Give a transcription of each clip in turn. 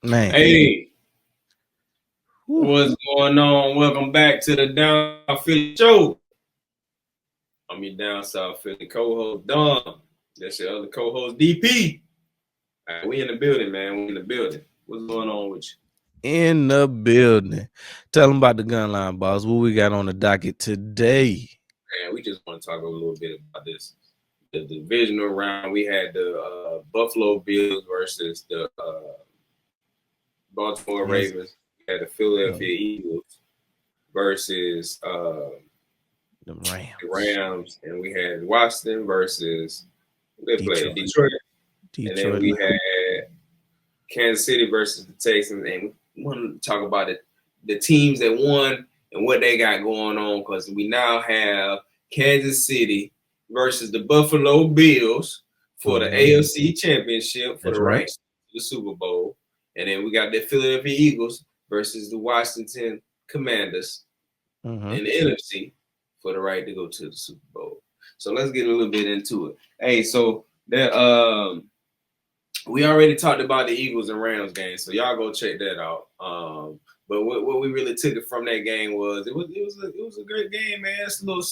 Man. Hey, Whew. what's going on? Welcome back to the Down South Philly Show. I'm your Down South Philly co-host, Don. That's your other co-host, DP. All right, we in the building, man. We in the building. What's going on with you? In the building. Tell them about the gun line, boss. What we got on the docket today? Man, we just want to talk a little bit about this. The divisional round, we had the Buffalo Bills versus the Baltimore Yes. Ravens. We had the Philadelphia Eagles versus The the Rams. Rams, and we had Washington versus they played Detroit. Detroit, and then Detroit. we had Kansas City versus the Texans, and we want to talk about the teams that won and what they got going on because we now have Kansas City versus the Buffalo Bills for the AFC Championship for That's the right. right to the Super Bowl, and then we got the Philadelphia Eagles versus the Washington Commanders in the NFC for the right to go to the Super Bowl. So let's get a little bit into it. Hey, so that we already talked about the Eagles and Rams game, so y'all go check that out. But what we really took it from that game was it was a great game, man. It's a little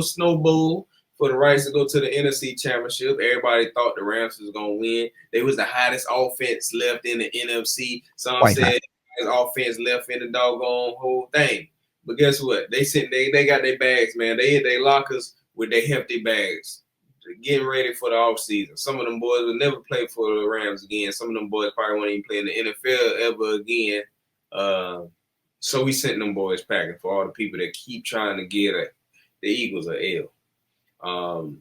snow bowl for the Rights to go to the NFC Championship. Everybody thought the Rams was gonna win. They was the hottest offense left in the NFC. Some Why not? said offense left in the doggone whole thing. But guess what? They got their bags, man. They hit their lockers with their hefty bags getting ready for the off season. Some of them boys will never play for the Rams again. Some of them boys probably won't even play in the NFL ever again. So we sent them boys packing for all the people that keep trying to get the Eagles a L.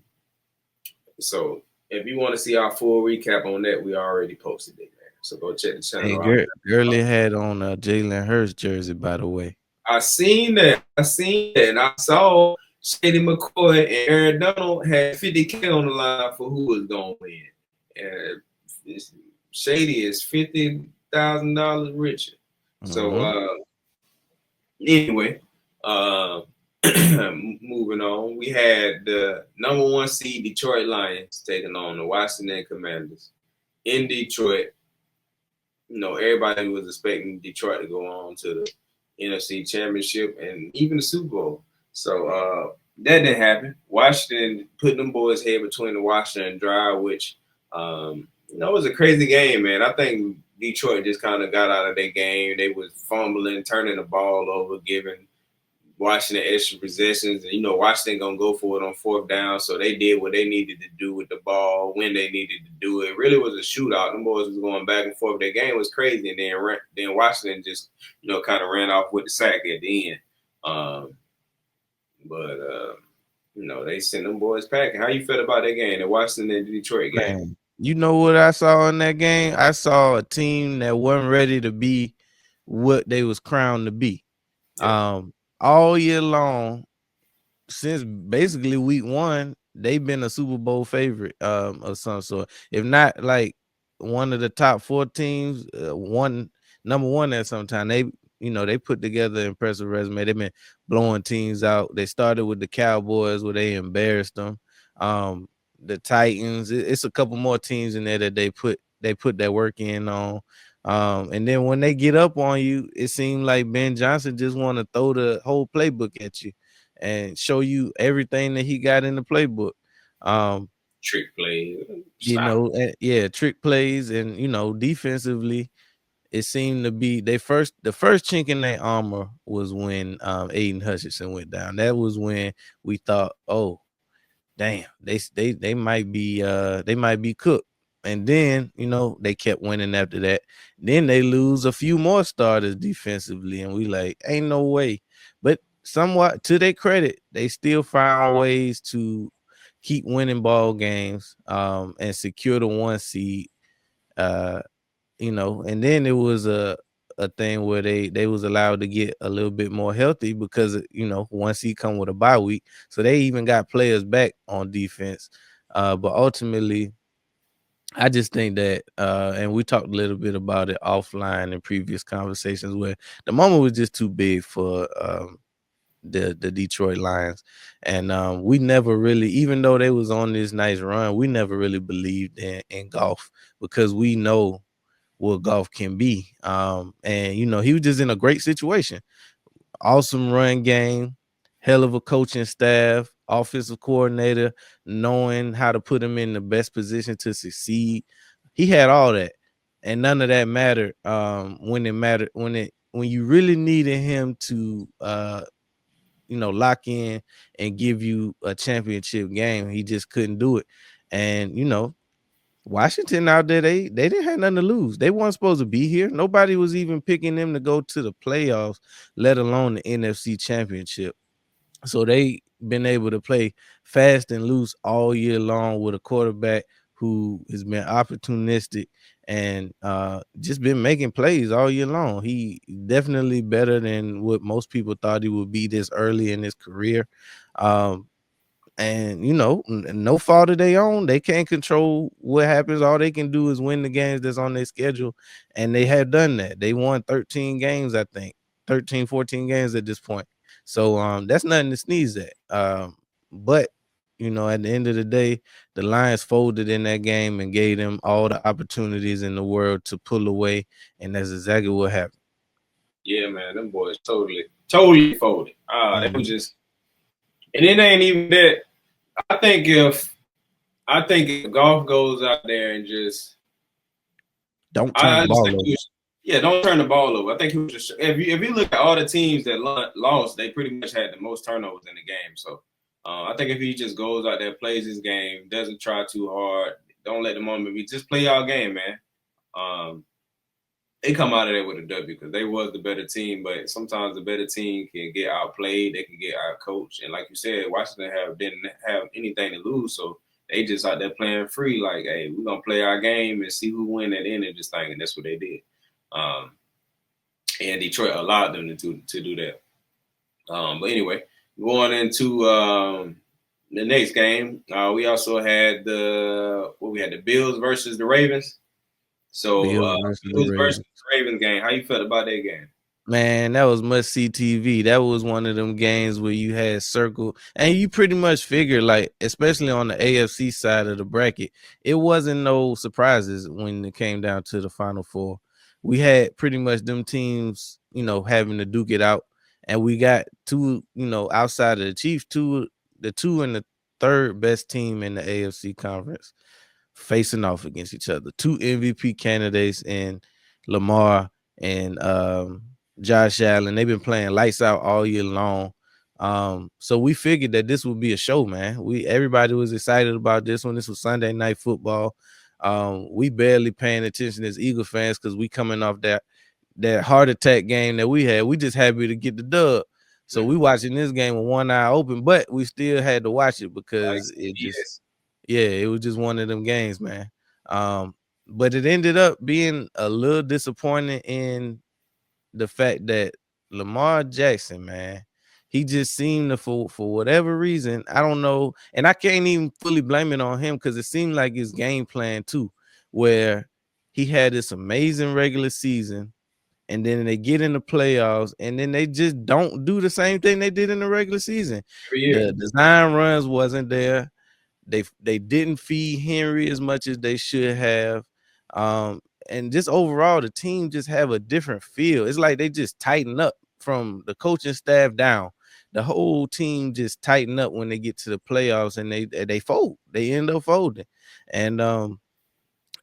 So if you want to see our full recap on that, we already posted it, man. So go check the Hey, channel out. Gurley had on a Jalen Hurts jersey, by the way. I seen that, and I saw Shady McCoy and Aaron Donald had 50K on the line for who was gonna win, and Shady is $50,000 richer. So anyway, moving on, we had the number 1 seed Detroit Lions taking on the Washington Commanders in Detroit. You know, everybody was expecting Detroit to go on to the NFC Championship and even the Super Bowl. So that didn't happen. Washington put them boys head between the washer and dryer, which it was a crazy game, man. I think Detroit just kind of got out of their game. They was fumbling, turning the ball over, giving Washington extra possessions, and Washington gonna go for it on 4th down, so they did what they needed to do with the ball when they needed to do it. It really was a shootout. Them boys was going back and forth. Their game was crazy, and then Washington just kind of ran off with the sack at the end. But they sent them boys packing. How you felt about that game, the Washington and Detroit game? Man, you know what I saw in that game? I saw a team that wasn't ready to be what they was crowned to be. Yeah. All year long, since basically week 1, they've been a Super Bowl favorite of some sort. If not like one of the top 4 teams, number 1 at some time. They put together an impressive resume. They've been blowing teams out. They started with the Cowboys where they embarrassed them. The Titans, it's a couple more teams in there that they put their work in on. And then when they get up on you, it seems like Ben Johnson just want to throw the whole playbook at you and show you everything that he got in the playbook. Trick play. Trick plays, and defensively, it seemed to be the first chink in their armor was when Aiden Hutchinson went down. That was when we thought, oh, damn, they might be cooked. And then they kept winning after that. Then they lose a few more starters defensively, and we like, ain't no way. But somewhat to their credit, they still found ways to keep winning ball games and secure the 1 seed. And then it was a thing where they was allowed to get a little bit more healthy because once he come with a bye week, so they even got players back on defense. But ultimately, I just think that and we talked a little bit about it offline in previous conversations where the moment was just too big for the Detroit Lions. And we never really, even though they was on this nice run, we never really believed in golf because we know what golf can be. And he was just in a great situation. Awesome run game, hell of a coaching staff, offensive coordinator, knowing how to put him in the best position to succeed. He had all that, and none of that mattered when it mattered when you really needed him to lock in and give you a championship game. He just couldn't do it. And Washington out there, they didn't have nothing to lose. They weren't supposed to be here. Nobody was even picking them to go to the playoffs, let alone the NFC Championship. So they been able to play fast and loose all year long with a quarterback who has been opportunistic and just been making plays all year long. He definitely better than what most people thought he would be this early in his career. Um, and no fault of their own. They can't control what happens. All they can do is win the games that's on their schedule, and they have done that. They won 13 games, I think, 13, 14 games at this point. So that's nothing to sneeze at. But at the end of the day, the Lions folded in that game and gave them all the opportunities in the world to pull away, and that's exactly what happened. Yeah, man, them boys totally folded. They was Mhm. just, and it ain't even that. I think if golf goes out there and just, Don't turn I the just ball think over. yeah, don't turn the ball over. I think he was just, if you look at all the teams that lost, they pretty much had the most turnovers in the game. So I think if he just goes out there, plays his game, doesn't try too hard, don't let the moment be, just play y'all game, man. Um, they come out of there with a W because they was the better team, but sometimes the better team can get outplayed, they can get outcoached, and like you said, Washington didn't have anything to lose, so they just out there playing free, like, hey, we're gonna play our game and see who win at the end of this thing, and that's what they did. Um, and Detroit allowed them to do that. But anyway, going into the next game, we also had the Bills versus the Ravens. So Bills versus the Bills versus Ravens. Ravens game. How you felt about that game? Man, that was must see TV. That was one of them games where you had circle, and you pretty much figured, like, especially on the AFC side of the bracket, it wasn't no surprises when it came down to the Final Four. We had pretty much them teams, having to duke it out, and we got two, outside of the Chiefs, the two and the third best team in the AFC conference facing off against each other. Two MVP candidates in Lamar and Josh Allen. They've been playing lights out all year long. So we figured that this would be a show, man. Everybody was excited about this one. This was Sunday night football. We barely paying attention as Eagle fans because we coming off that heart attack game that we had. We just happy to get the dub. So we watching this game with one eye open, but we still had to watch it Like because it just CBS. yeah, it was just one of them games, man. But it ended up being a little disappointing in the fact that Lamar Jackson, man, he just seemed to for whatever reason, I don't know, and I can't even fully blame it on him because it seemed like his game plan too, where he had this amazing regular season, and then they get in the playoffs, and then they just don't do the same thing they did in the regular season. Every year. The design runs wasn't there. They didn't feed Henry as much as they should have. Um, and just overall, the team just have a different feel. It's like they just tighten up from the coaching staff down. The whole team just tighten up when they get to the playoffs, and they fold. They end up folding, and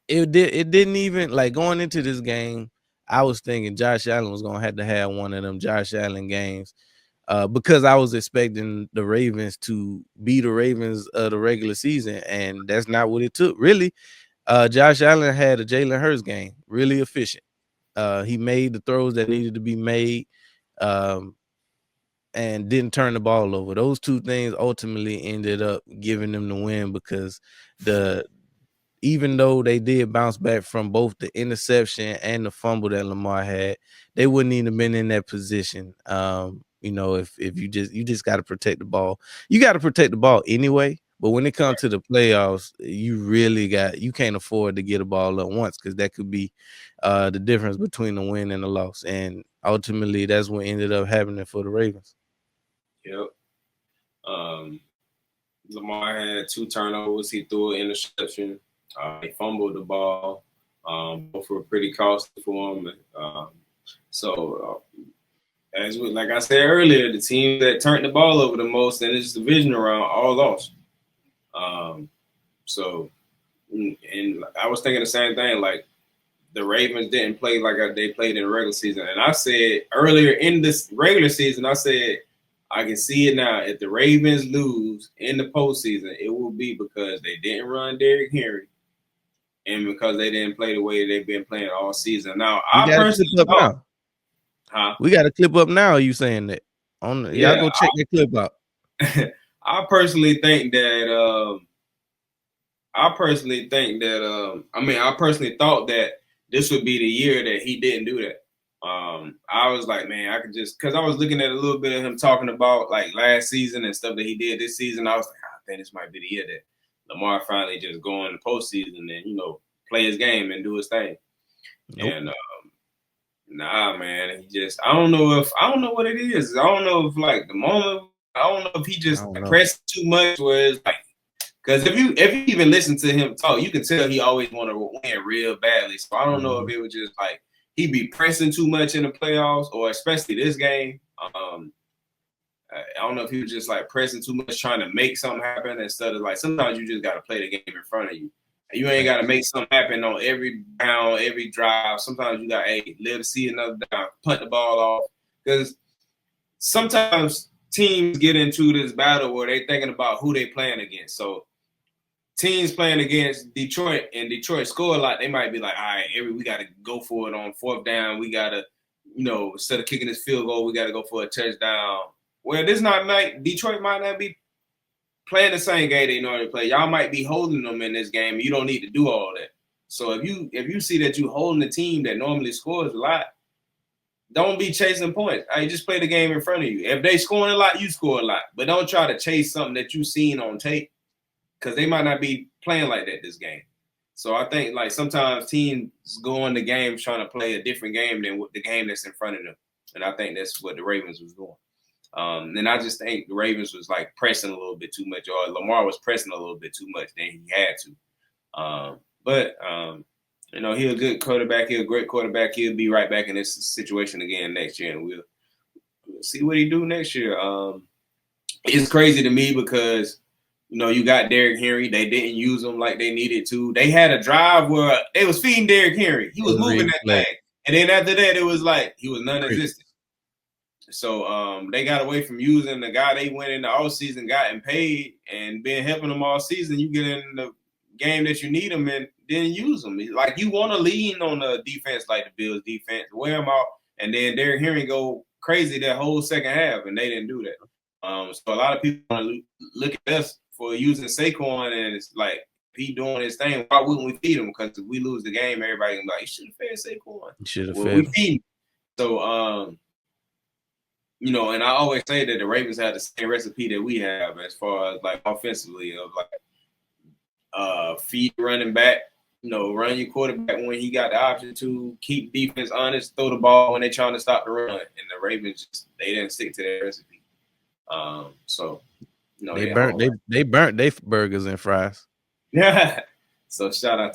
it didn't even like going into this game. I was thinking Josh Allen was gonna have to have one of them Josh Allen games because I was expecting the Ravens to be the Ravens of the regular season, and that's not what it took. Really, Josh Allen had a Jalen Hurts game, really efficient. He made the throws that needed to be made, um, and didn't turn the ball over. Those two things ultimately ended up giving them the win because the even though they did bounce back from both the interception and the fumble that Lamar had, they wouldn't even have been in that position. If you just got to protect the ball, you got to protect the ball anyway. But when it comes to the playoffs, you can't afford to get a ball up once because that could be the difference between the win and the loss. And ultimately, that's what ended up happening for the Ravens. Yep. Um, Lamar had two turnovers. He threw an interception. He fumbled the ball. Both were pretty costly for him. So, as we, like I said earlier, the teams that turned the ball over the most in this division around all lost. Um, so, and I was thinking the same thing. Like the Ravens didn't play like they played in the regular season, and I said earlier in this regular season, I said I can see it now. If the Ravens lose in the postseason, it will be because they didn't run Derrick Henry and because they didn't play the way they've been playing all season. Now, We I got a clip personally up thought, now. huh? We got a clip up now. Are you saying that? On y'all Yeah, go check that clip out. I personally think that. I personally think that. I personally thought that this would be the year that he didn't do that. I was like, man, I could just because I was looking at a little bit of him talking about like last season and stuff that he did this season. I was like, I think this might be the year that Lamar finally just go in the postseason and play his game and do his thing. Nope. And nah, man, he just I don't know what it is. I don't know if like the moment. I don't know if he I just don't know. pressed too much, where it's like because if you even listen to him talk, you can tell he always want to win real badly. So I don't know if it was just like he be pressing too much in the playoffs, or especially this game. I don't know if he was just like pressing too much, trying to make something happen instead of like sometimes you just got to play the game in front of you. You ain't got to make something happen on every down, every drive. Sometimes you got live to see another down, punt the ball off because sometimes teams get into this battle where they thinking about who they playing against. So teams playing against Detroit and Detroit score a lot, they might be like, all right, we got to go for it on fourth down. We got to, instead of kicking this field goal, we got to go for a touchdown. Well, this not night. Detroit might not be playing the same game they normally play. Y'all might be holding them in this game. And you don't need to do all that. So if you see that you holding a team that normally scores a lot, don't be chasing points. I just play the game in front of you. If they scoring a lot, you score a lot. But don't try to chase something that you seen on tape because they might not be playing like that this game. So I think like sometimes teams go in the game trying to play a different game than the game that's in front of them. And I think that's what the Ravens was doing. And I just think the Ravens was like pressing a little bit too much, or Lamar was pressing a little bit too much than he had to. But he's a good quarterback. He's a great quarterback. He'll be right back in this situation again next year, and we'll see what he do next year. It's crazy to me because you got Derrick Henry. They didn't use him like they needed to. They had a drive where they was feeding Derrick Henry. He was moving that thing, and then after that, it was like he was non-existent. So they got away from using the guy they went in the offseason, gotten paid, and been helping them all season. You get in the game that you need them and then use them. Like you want to lean on the defense like the Bills defense, wear them out, and then Derrick Henry go crazy that whole second half, and they didn't do that. So a lot of people want to look at us for using Saquon, and it's like if he doing his thing, why wouldn't we feed him? Because if we lose the game, everybody can be like, you should have fed Saquon. Should have fed. We feed him. So and I always say that the Ravens have the same recipe that we have as far as like offensively of like feed running back, run your quarterback when he got the option to, keep defense honest, throw the ball when they're trying to stop the run. And the Ravens they didn't stick to that recipe. So they burnt their burgers and fries. Yeah. So shout out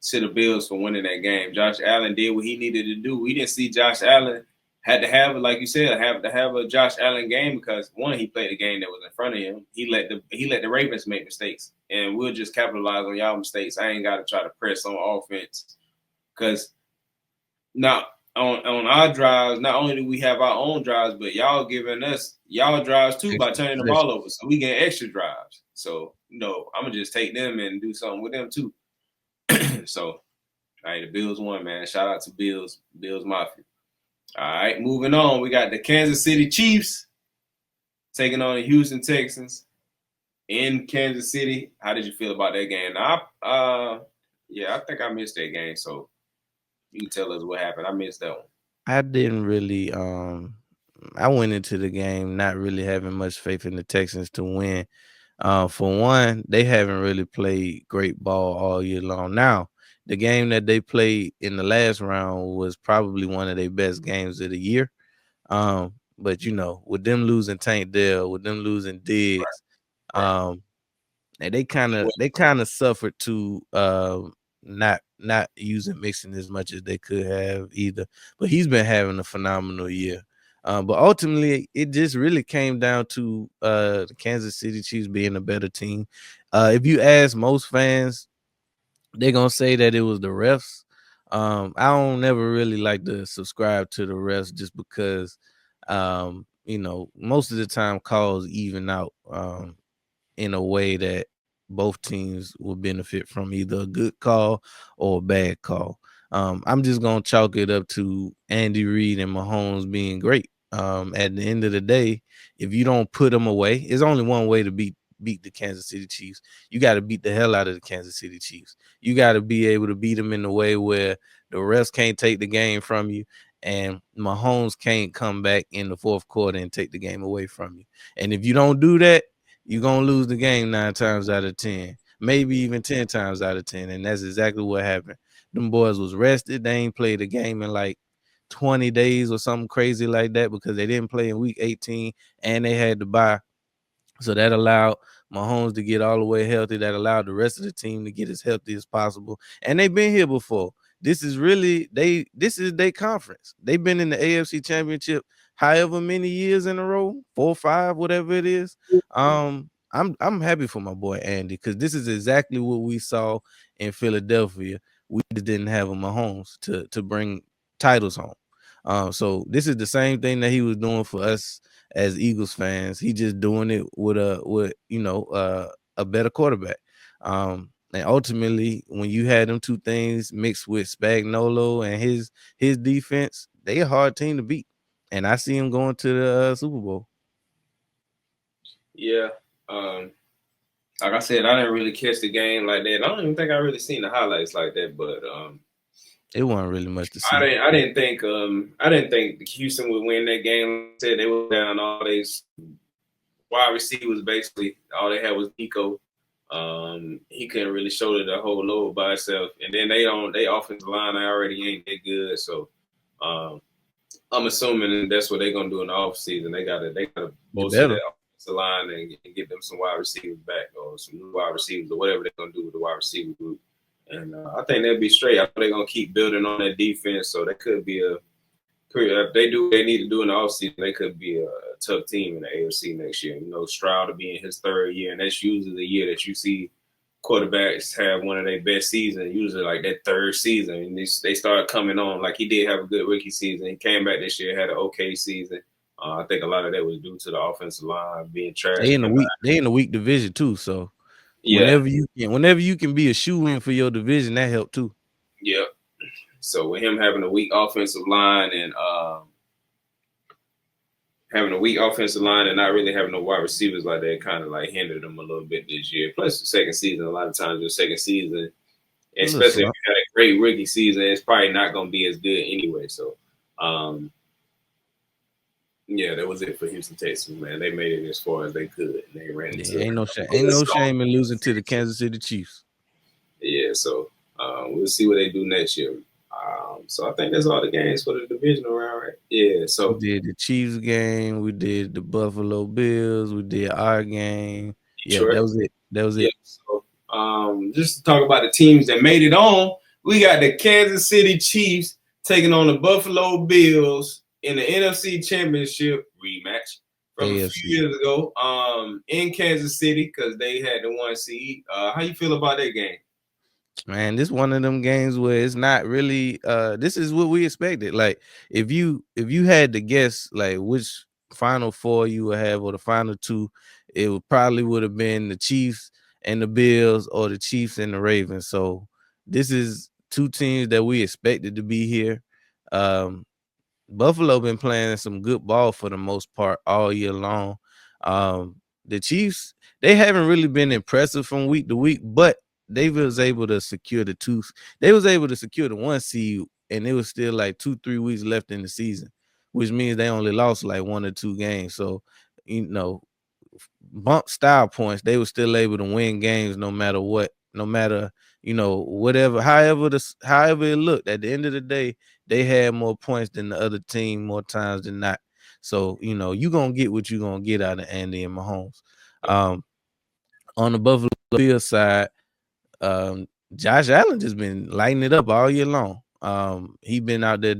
to the Bills for winning that game. Josh Allen did what he needed to do. We didn't see Josh Allen had to have, like you said, have a Josh Allen game because one, he played the game that was in front of him. He let the Ravens make mistakes, and we'll just capitalize on y'all mistakes. I ain't got to try to press on offense because now on our drives, not only do we have our own drives, but y'all giving us y'all drives too by turning the ball over, so we get extra drives. So I'm gonna just take them and do something with them too. So, all right, the Bills won, man. Shout out to Bills Mafia. All right, moving on. We got the Kansas City Chiefs taking on the Houston Texans in Kansas City. How did you feel about that game? Now, I think I missed that game, so you can tell us what happened. I missed that one. I didn't really. I went into the game not really having much faith in the Texans to win. For one, they haven't really played great ball all year long. Now, the game that they played in the last round was probably one of their best games of the year. But with them losing Tank Dell, with them losing Diggs, and they kind of suffered to not using Mixon as much as they could have either. But he's been having a phenomenal year. But ultimately, it just really came down to the Kansas City Chiefs being a better team. If you ask most fans, they're gonna say that it was the refs. I don't never really like to subscribe to the refs just because most of the time calls even out. In a way that both teams will benefit from either a good call or a bad call. I'm just gonna chalk it up to Andy Reid and Mahomes being great. At the end of the day, if you don't put them away, it's only one way to beat the Kansas City Chiefs. You got to beat the hell out of the Kansas City Chiefs. You got to be able to beat them in a way where the refs can't take the game from you, and Mahomes can't come back in the fourth quarter and take the game away from you. And if you don't do that, you're gonna lose the game 9 times out of 10, maybe even 10 times out of 10. And that's exactly what happened. Them boys was rested. They ain't played a game in like 20 days or something crazy like that because they didn't play in week 18 and they had to bye. So that allowed Mahomes to get all the way healthy. That allowed the rest of the team to get as healthy as possible. And they've been here before. This is their conference. They've been in the AFC Championship however many years in a row, 4 or 5, whatever it is. I'm happy for my boy Andy because this is exactly what we saw in Philadelphia. We just didn't have a Mahomes to bring titles home. So this is the same thing that he was doing for us as Eagles fans. He just doing it with a better quarterback. And ultimately, when you had them two things mixed with Spagnolo and his defense, they a hard team to beat. And I see him going to the Super Bowl. Yeah. Like I said, I didn't really catch the game like that. I don't even think I really seen the highlights like that, but it wasn't really much to see. I didn't think Houston would win that game. Like I said, they were down all these wide receivers. Basically, all they had was Nico. He couldn't really shoulder the whole load by himself, and then they offensive line already ain't that good. So I'm assuming that's what they're gonna do in the offseason. They gotta bolster that offensive line and get them some wide receivers back or some new wide receivers or whatever they're gonna do with the wide receiver group. And I think they'll be straight. I think they're gonna keep building on that defense. So that could be if they do what they need to do in the offseason, they could be a tough team in the AFC next year. You know, Stroud will be in his 3rd year, and that's usually the year that you see quarterbacks have one of their best seasons, usually like that 3rd season. And they start coming on. Like he did have a good rookie season. He came back this year, had an okay season. I think a lot of that was due to the offensive line being trash. They in the weak division too. So yeah, whenever you can be a shoe-in for your division, that helped too. Yeah. So with him having a weak offensive line and not really having no wide receivers like that, kind of like hindered him a little bit this year. Plus the second season, a lot of times your second season, especially if you had a great rookie season, it's probably not going to be as good anyway. So, yeah, that was it for Houston Texans, man. They made it as far as they could, and they ran into ain't no shame in losing to the Kansas City Chiefs. Yeah, so we'll see what they do next year. So I think that's all the games for the divisional round, right? Yeah. So we did the Chiefs game, we did the Buffalo Bills, we did our game. Detroit. Yeah, that was it. So just to talk about the teams that made it on, we got the Kansas City Chiefs taking on the Buffalo Bills in the NFC Championship rematch from a few years ago in Kansas City because they had the 1 seed. How you feel about that game? Man, this one of them games where it's not really this is what we expected. Like if you had to guess like which final 4 you would have or the final 2, it would have been the Chiefs and the Bills or the Chiefs and the Ravens. So this is 2 teams that we expected to be here. Buffalo been playing some good ball for the most part all year long. The Chiefs, they haven't really been impressive from week to week, but they was able to secure the 2. They was able to secure the 1 seed, and it was still like 2-3 weeks left in the season, which means they only lost like 1 or 2 games. So, bump style points, they were still able to win games no matter what, no matter whatever, however it looked. At the end of the day, they had more points than the other team more times than not. So you're gonna get what you're gonna get out of Andy and Mahomes. On the Buffalo Bill side, Josh Allen just been lighting it up all year long. He been out there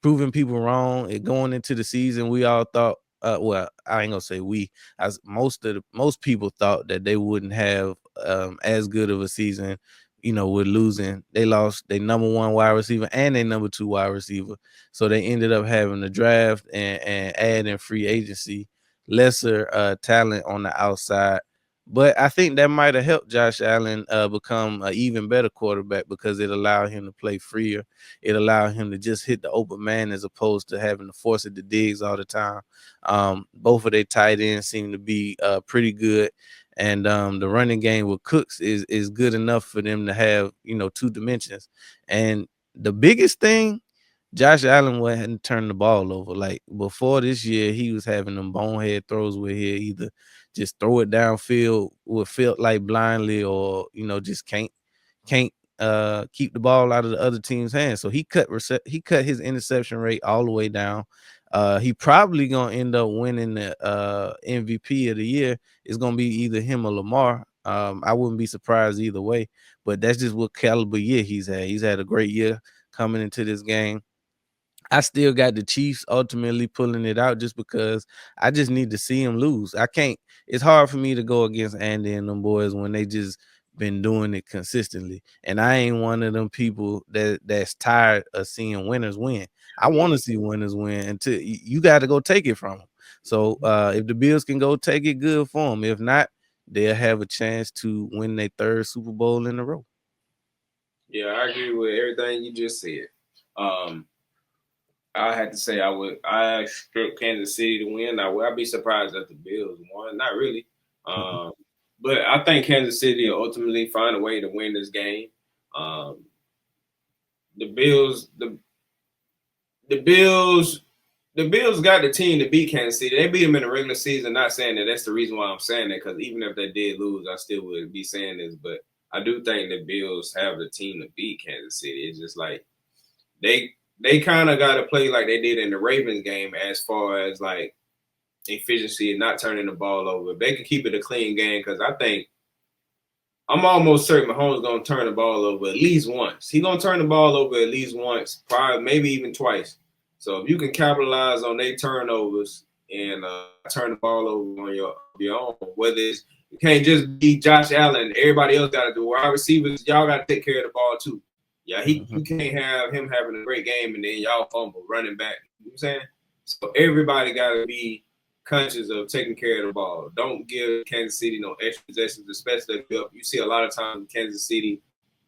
proving people wrong. And going into the season, we all thought, well, I ain't gonna say we, as most people thought that they wouldn't have as good of a season. With losing, they lost their number one wide receiver and their number two wide receiver, so they ended up having to draft and add in free agency lesser talent on the outside. But I think that might have helped Josh Allen become an even better quarterback because it allowed him to play freer. It allowed him to just hit the open man as opposed to having to force it to Diggs all the time. Both of their tight ends seem to be pretty good. And the running game with Cooks is good enough for them to have, two dimensions. And the biggest thing, Josh Allen hadn't turned the ball over. Like before this year, he was having them bonehead throws where he either just throw it downfield with felt like blindly, or just can't keep the ball out of the other team's hands. So he cut his interception rate all the way down. He probably gonna end up winning the MVP of the year. It's gonna be either him or Lamar. I wouldn't be surprised either way, but that's just what caliber year he's had. He's had a great year coming into this game. I still got the Chiefs ultimately pulling it out just because I just need to see them lose. I can't. It's hard for me to go against Andy and them boys when they just been doing it consistently. And I ain't one of them people that's tired of seeing winners win. I want to see winners win until you got to go take it from them. So if the Bills can go take it, good for them. If not, they'll have a chance to win their third Super Bowl in a row. Yeah, I agree with everything you just said. I had to say I expect Kansas City to win. Now, would I be surprised if the Bills won? Not really. But I think Kansas City will ultimately find a way to win this game. The Bills, the Bills, the Bills got the team to beat Kansas City. They beat them in the regular season. Not saying that that's the reason why I'm saying that, because even if they did lose, I still would be saying this. But I do think the Bills have the team to beat Kansas City. It's just like they kind of got to play like they did in the Ravens game as far as like efficiency and not turning the ball over. If they can keep it a clean game, because I'm almost certain Mahomes is going to turn the ball over at least once. He's going to turn the ball over at least once, probably maybe even twice. So if you can capitalize on their turnovers and turn the ball over on your own, whether it's you can't just be Josh Allen, everybody else got to do. Wide receivers, y'all got to take care of the ball too. Yeah, you can't have him having a great game and then y'all fumble running back. You know what I'm saying? So everybody got to be conscious of taking care of the ball. Don't give Kansas City no extra possessions, especially if you see a lot of times Kansas City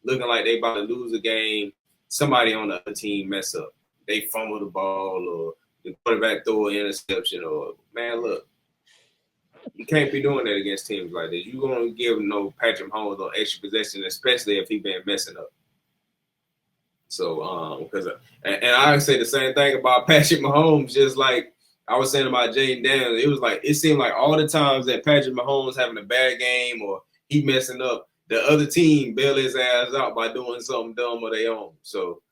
looking like they about to lose a game. Somebody on the other team mess up. They fumble the ball, or the quarterback throw an interception, or man, look, you can't be doing that against teams like this. You're gonna give no Patrick Mahomes no extra possession, especially if he been messing up. So, because and I say the same thing about Patrick Mahomes, just like I was saying about Jaden Daniels. It was like it seemed like all the times that Patrick Mahomes having a bad game or he messing up, the other team bail his ass out by doing something dumb of their own. So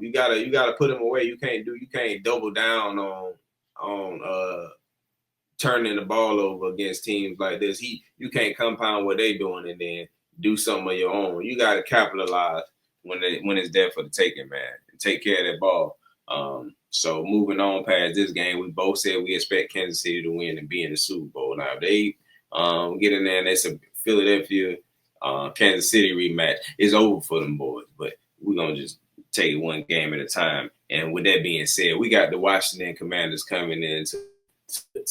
you gotta put him away. You can't double down on turning the ball over against teams like this. You can't compound what they doing and then do something of your own. You gotta capitalize when it's there for the taking, man, and take care of that ball. So moving on past this game, we both said we expect Kansas City to win and be in the Super Bowl. Now if they get in there and it's a Philadelphia Kansas City rematch, it's over for them boys. But we're gonna just take it one game at a time. And with that being said, we got the Washington Commanders coming in to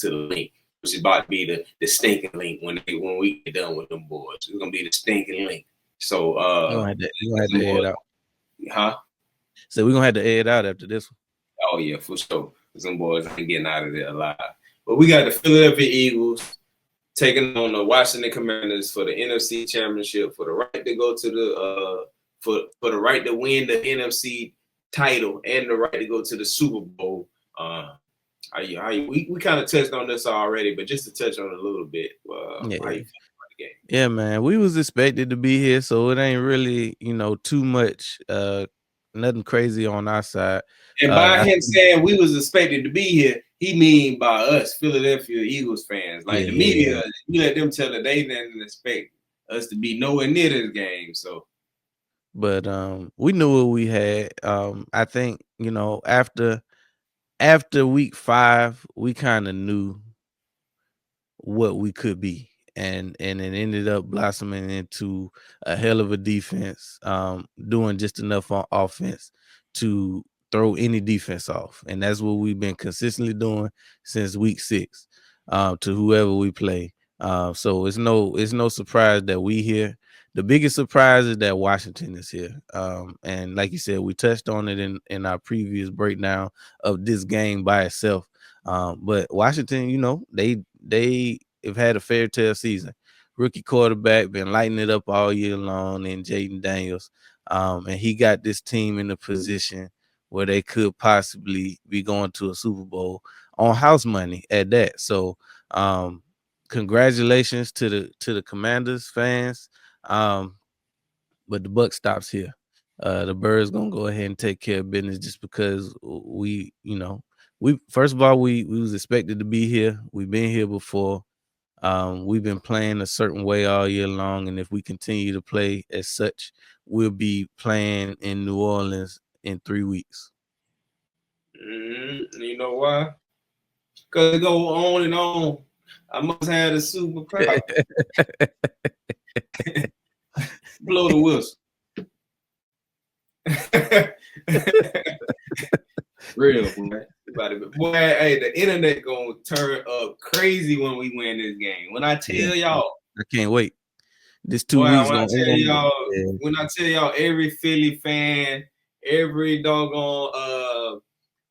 the link, which is about to be the stinking link when we get done with them boys. It's gonna be the stinking link. So we're gonna have to air it out. Huh? So we're gonna have to air it out after this one. Oh yeah, for sure. Some boys ain't getting out of there alive. But we got the Philadelphia Eagles taking on the Washington Commanders for the NFC Championship, for the right to go to the for the right to win the NFC title and the right to go to the Super Bowl. We kind of touched on this already, but just to touch on it a little bit. How you feel about the game? Yeah, man. We was expected to be here, so it ain't really, too much nothing crazy on our side. And by him saying we was expected to be here, he mean by us, Philadelphia Eagles fans. Like the media, you let them tell it, they didn't expect us to be nowhere near this game. So, but we knew what we had. I think, after week 5, we kind of knew what we could be, and it ended up blossoming into a hell of a defense, doing just enough on offense to throw any defense off, and that's what we've been consistently doing since week 6, to whoever we play. So it's no surprise that we here. The biggest surprise is that Washington is here, and like you said, we touched on it in our previous breakdown of this game by itself. But Washington, they have had a fair tale season. Rookie quarterback been lighting it up all year long, and Jaden Daniels, and he got this team in a position where they could possibly be going to a Super Bowl on house money at that. So, congratulations to the Commanders fans. But the buck stops here. The Birds gonna go ahead and take care of business just because we first of all we was expected to be here. We've been here before. We've been playing a certain way all year long, and if we continue to play as such, we'll be playing in New Orleans in 3 weeks. you know why? Because it go on and on. I must have the super power. Blow the whistle. Real, boy. Boy, hey, the internet gonna turn up crazy when we win this game. When I tell y'all, I can't wait. This 2 weeks when I gonna tell y'all, when I tell y'all, every Philly fan, every doggone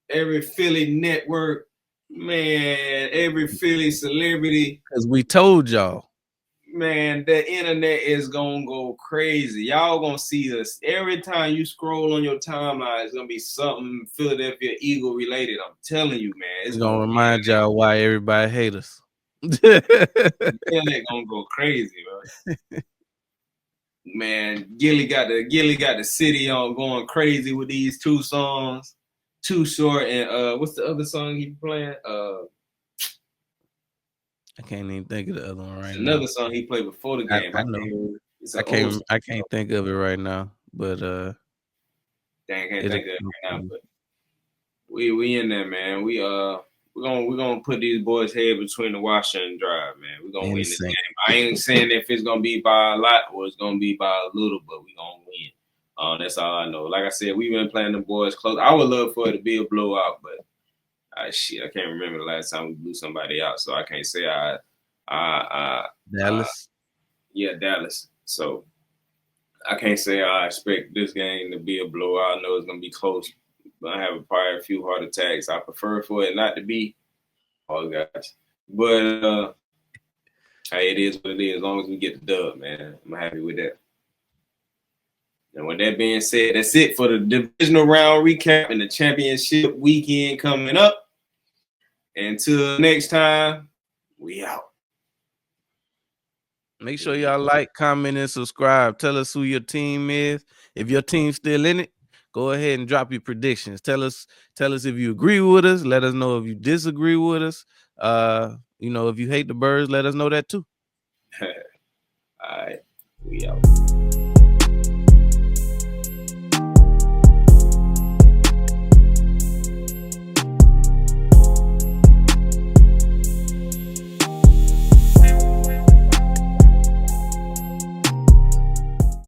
every Philly network, man, every Philly celebrity, because we told y'all. Man, the internet is gonna go crazy. Y'all gonna see us every time you scroll on your timeline. It's gonna be something Philadelphia Eagle related. I'm telling you, man. It's gonna remind y'all why everybody hate us. Internet gonna go crazy, bro. Man, Gilly got the city on going crazy with these 2 songs. Too Short and what's the other song he playing? I can't even think of the other one right now. Another song he played before the game. I know. I can't think of it right now, but dang, I can't think of it right now. But we in there, man. We're gonna put these boys' head between the washer and dry, man. We're gonna win this game. I ain't saying if it's gonna be by a lot or it's gonna be by a little, but we gonna win. That's all I know. Like I said, we've been playing the boys close. I would love for it to be a blowout, but I can't remember the last time we blew somebody out, so I can't say Dallas. Yeah, Dallas. So I can't say I expect this game to be a blowout. I know it's gonna be close. I have probably a few heart attacks. I prefer for it not to be. Oh gosh, but hey, it is what it is. As long as we get the dub, man, I'm happy with that. And with that being said, that's it for the divisional round recap and the championship weekend coming up. Until next time, we out. Make sure y'all like, comment, and subscribe. Tell us who your team is. If your team's still in it, go ahead and drop your predictions. Tell us if you agree with us. Let us know if you disagree with us. If you hate the Birds, let us know that too. All right, we out.